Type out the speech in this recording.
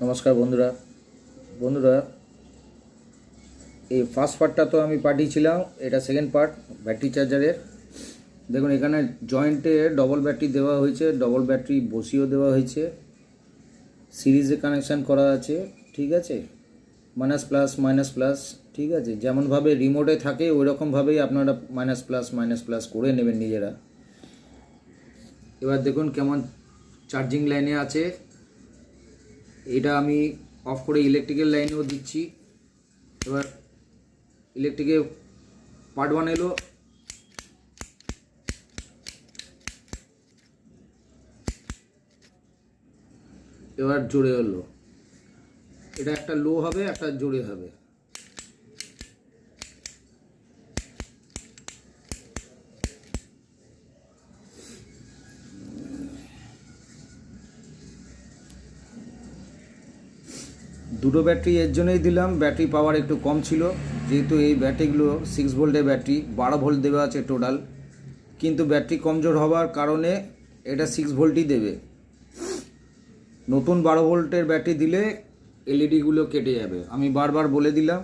নমস্কার বন্ধুরা বন্ধুরা এই ফার্স্ট পার্টটা তো আমি পাঠিয়েছিলাম, এটা সেকেন্ড পার্ট ব্যাটারি চার্জারের। দেখুন এখানে জয়েন্টে ডবল ব্যাটারি দেওয়া হয়েছে, ডবল ব্যাটারি বসিয়েও দেওয়া হয়েছে, সিরিজে কানেকশান করা আছে, ঠিক আছে, মাইনাস প্লাস, ঠিক আছে, যেমনভাবে রিমোটে থাকে ওই রকমভাবেই আপনারা মাইনাস প্লাস করে নেবেন নিজেরা। এবার দেখুন কেমন চার্জিং লাইনে আছে, এটা আমি অফ করে ইলেকট্রিক্যাল লাইনেও দিচ্ছি। এবার ইলেকট্রিকে পার্ট 1 এলো, এবার জোরে হলো, এটা একটা লো হবে একটা জোরে হবে। দুটো ব্যাটারি এর জন্যই দিলাম, ব্যাটারি পাওয়ার একটু কম ছিল, যেহেতু এই ব্যাটারিগুলো 6 ভোল্টের ব্যাটারি, 12 ভোল্ট দেওয়া আছে টোটাল, কিন্তু ব্যাটারি কমজোর হওয়ার কারণে এটা 6 ভোল্টই দেবে। নতুন 12 ভোল্টের ব্যাটারি দিলে এলইডিগুলো কেটে যাবে, আমি বারবার বলে দিলাম।